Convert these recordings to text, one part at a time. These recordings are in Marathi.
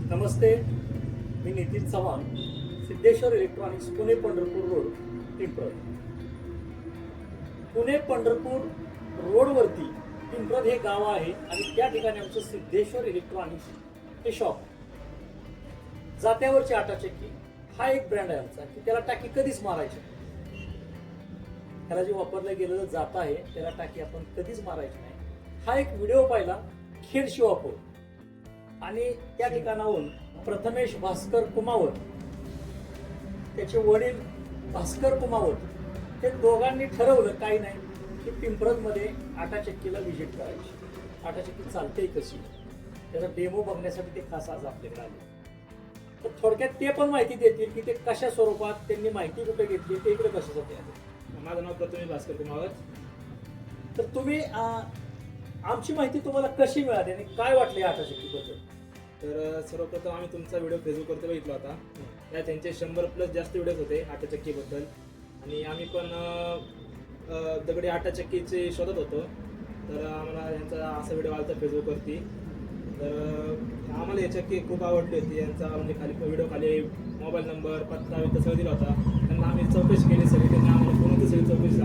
नमस्ते, मी नितीन चव्हाण, सिद्धेश्वर इलेक्ट्रॉनिक्स, पुणे पंढरपूर रोड, पिंपळद. पुणे पंढरपूर रोडवरती पिंपळद हे गाव आहे आणि त्या ठिकाणी आमचं सिद्धेश्वर इलेक्ट्रॉनिक्स हे शॉप. जात्यावरची आटाचक्की हा एक ब्रँड आहे आमचा की त्याला टाकी कधीच मारायची, त्याला जे वापरलं गेलेलं जात आहे त्याला टाकी आपण कधीच मारायची नाही. हा एक व्हिडिओ पाहिला खेड शिवापूर आणि त्या ठिकाणाहून प्रथमेश भास्कर कुमावत, त्याचे वडील भास्कर कुमावत, हे दोघांनी ठरवलं काही नाही की पिंपळदमध्ये आटाचक्कीला व्हिजिट करायची. आटाचक्की चालते कशी, त्याचा डेमो बघण्यासाठी ते खास आज आपल्याकडे आले. तर थोडक्यात ते पण माहिती देतील की ते कशा स्वरूपात त्यांनी माहिती कुठे घेतली, ते इकडे कशासाठी आले. माझं नाव प्रथमेश भास्कर कुमावत. तर तुम्ही आमची माहिती तुम्हाला कशी मिळाली आणि काय वाटली आटाचक्कीबद्दल? तर सर्वप्रथम आम्ही तुमचा व्हिडिओ फेसबुकवरती बघितला होता. त्यात त्यांचे 100+ जास्त व्हिडिओज होते आटाचक्कीबद्दल आणि आम्ही पण दगडी आटाचक्कीचे शोधत होतो. तर आम्हाला यांचा असा व्हिडिओ आला होता फेसबुकवरती. तर आम्हाला ही चक्की खूप आवडली होती. यांचा म्हणजे खाली व्हिडिओ खाली मोबाईल नंबर, पत्ता सगळं दिला होता. त्यांना आम्ही चौकशी केली सगळी. त्यांनी आम्हाला पूर्ण सगळी चौकशी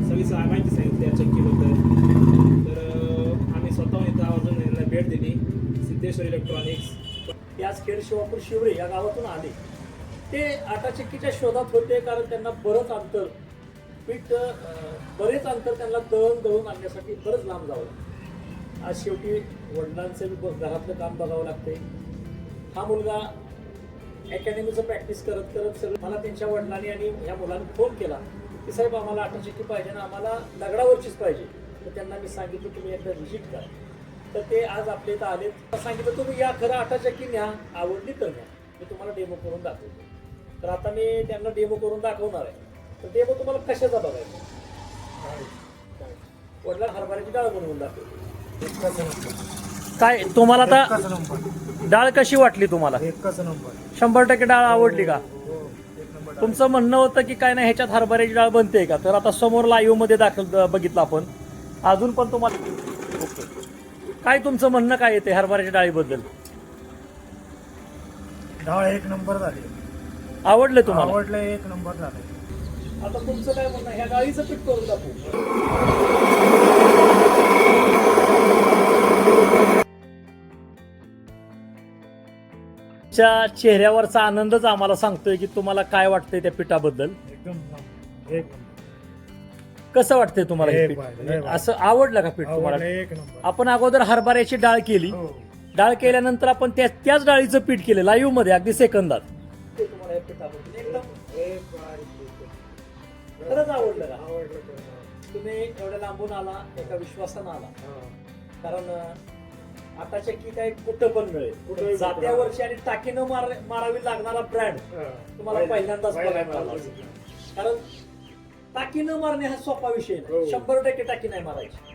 सगळी माहिती सांगितली या चक्कीबद्दल. तर आम्ही स्वतःहून इथं आवर्जून यांना भेट दिली. सिद्धेश्वर इलेक्ट्रॉनिक्स याच खेड शिवापूर शिवरे या गावातून आले. ते आटाचक्कीच्या शोधात होते कारण त्यांना बरेच अंतर त्यांना दळून आणण्यासाठी बरंच लांब जावं लागतं. आज शेवटी वडिलांचं घरातलं काम बघावं लागतंय. हा मुलगा अकॅडमीचं प्रॅक्टिस करत करत सगळं मला त्यांच्या वडिलांनी आणि ह्या मुलांनी फोन केला की साहेब आम्हाला आटाचक्की पाहिजे ना, आम्हाला दगडावरचीच पाहिजे. तर त्यांना मी सांगितलं तुम्ही एकदा व्हिजिट करा. तर ते आज आपल्या इथं आले. सांगितलं तुम्ही या, खरं आटाचक्की न्या, आवडली तर न्या, मी तुम्हाला डेमो करून दाखवतो. तर आता मी त्यांना डेमो करून दाखवणार आहे. तर डेमो तुम्हाला कशाचा बघायचा? वडिला हरभऱ्याची डाळ बनवून दाखवतो. काय तुम्हाला आता डाळ कशी वाटली तुम्हाला? 100% डाळ आवडली का? तुमचं म्हणणं होतं की काय नाही ह्याच्यात हरभऱ्याची डाळ बनते का? तर आता समोर लाईव्ह मध्ये बघितलं आपण. अजून पण तुम्हाला काय तुमचं म्हणणं काय येते हरभऱ्याच्या डाळीबद्दल? डाळ 1 नंबर झाली. आवडलं तुम्हाला? आवडलं, 1 नंबर झाले. आता तुमचं काय म्हणणं, ह्या डाळीचं पीठ करून दाखवू? चेहऱ्यावरचा आनंदच आम्हाला सांगतोय की तुम्हाला काय वाटतंय त्या पिठाबद्दल. एकदम एक कसं वाटतंय तुम्हाला हे एक पीठ? बाय, एक असं आवडलं का पीठ आवडलं, तुम्हाला? 1 नंबर. आपण अगोदर हरभऱ्याची डाळ केली. हो. डाळ केल्यानंतर आपण त्याच डाळीचं पीठ केलं लाईव्ह मध्ये अगदी सेकंदात. ते तुम्हाला हे पीठ आवडलं? एकदम एक बाय. खरंच आवडलं का? आवडलं. तुम्ही एवढ्या लांबून आला, एका विश्वासानं आला. कारण आटाचक्की काय कुठं पण मिळेल. कुठंही जात्यावरची आणि टाकीनं मारावी लागणारा ब्रँड तुम्हाला पहिल्यांदाच बघायला मिळाला. कारण टाकी न मारणे हा सोपा विषय नाही. हो. 100% टाकी नाही मारायची.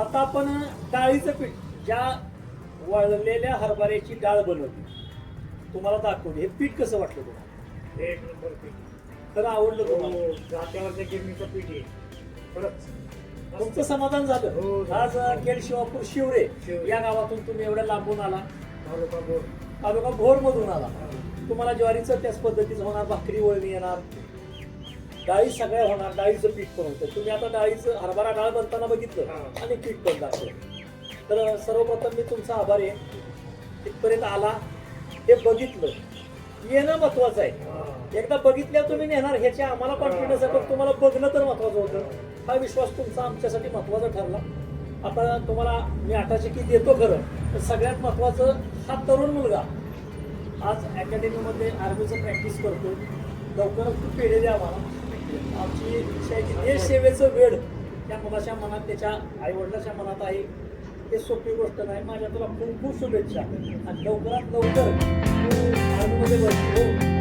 आता आपण डाळीचं पीठ, ज्या वळलेल्या हरभऱ्याची डाळ बनवली, तुम्हाला दाखवली. हे पीठ कसं वाटलं तुम्हाला? 1 नंबर पीठ. खरं आवडलं तुम्हाला? जात्यावरच्या गिरणीचं पीठ आहे. खरंच तुमचं समाधान झालं? हो. आज खेड शिवापूर शिवरे या गावातून तुम्ही एवढ्या लांबून आला, तालुका भोर मधून आला. तुम्हाला ज्वारीचं त्याच पद्धतीचं होणार, भाकरी वळणी येणार, डाळी सगळ्या होणार, डाळीचं पीठ पण होतं. तुम्ही आता डाळीचं हरभरा डाळ बनताना बघितलं आणि पीठ पण दाखवलं. तर सर्वप्रथम मी तुमचा आभारी आहे. तिथपर्यंत आला, हे बघितलं, येणं महत्वाचं आहे. एकदा बघितल्यावर तुम्ही नेणार ह्याच्या आम्हाला कॉन्फिडन्स आहे, पण तुम्हाला बघणं तर महत्वाचं होतं. हा विश्वास तुमचा आमच्यासाठी महत्वाचा ठरला. आता तुम्हाला मी आटाचक्की देतो खरं, तर सगळ्यात महत्वाचं हा तरुण मुलगा आज अकॅडमीमध्ये आर्मीचं प्रॅक्टिस करतो. लवकरच तू पेढे द्या आम्हाला. आमची इच्छा आहे की देश सेवेचं वेळ त्या मुलाच्या मनात, त्याच्या आईवडिलाच्या मनात आहे. हे सोपी गोष्ट नाही. माझ्या तुला खूप खूप शुभेच्छा आणि लवकरात लवकर तू आर्मीमध्ये भरती हो.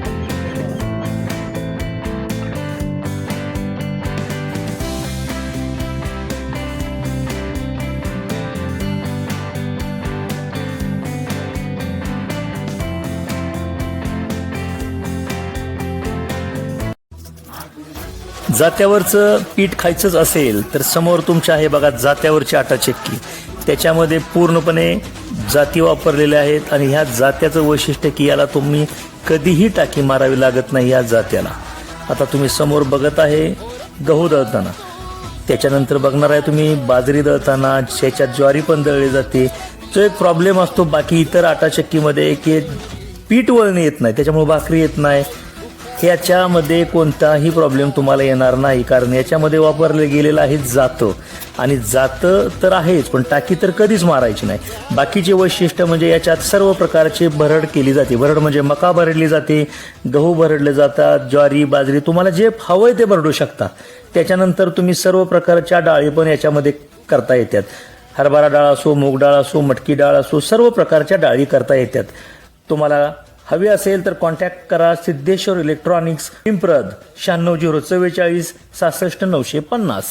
जात्यावरचं पीठ खायचंच असेल तर समोर तुमच्या आहे बघा जात्यावरची आटाचक्की. त्याच्यामध्ये पूर्णपणे जाती वापरलेल्या आहेत आणि ह्या जात्याचं वैशिष्ट्य की याला तुम्ही कधीही टाकी मारावी लागत नाही या जात्याला. आता तुम्ही समोर बघत आहे गहू दळताना, त्याच्यानंतर बघणार आहे तुम्ही बाजरी दळताना, त्याच्यात ज्वारी पण दळली जाते. जो एक प्रॉब्लेम असतो बाकी इतर आटा चक्कीमध्ये की पीठ वळणे येत नाही, त्याच्यामुळे भाकरी येत नाही. याच्यामध्ये कोणताही प्रॉब्लेम तुम्हाला येणार नाही, कारण याच्यामध्ये वापरले गेलेलं आहे जातं. आणि जातं तर आहेच, पण टाकी तर कधीच मारायची नाही. बाकीचे वैशिष्ट्य म्हणजे याच्यात सर्व प्रकारची भरड केली जाते. भरड म्हणजे मका भरडली जाते, गहू भरडले जातात, ज्वारी बाजरी तुम्हाला जे हवंय ते भरडू शकता. त्याच्यानंतर तुम्ही सर्व प्रकारच्या डाळी पण याच्यामध्ये करता येतात. हरभरा डाळ असो, मूग डाळ असो, मटकी डाळ असो, सर्व प्रकारच्या डाळी करता येतात. तुम्हाला हवी असेल तर कॉन्टॅक्ट करा सिद्धेश्वर इलेक्ट्रॉनिक्स, पिंपरद 96 044 66 950.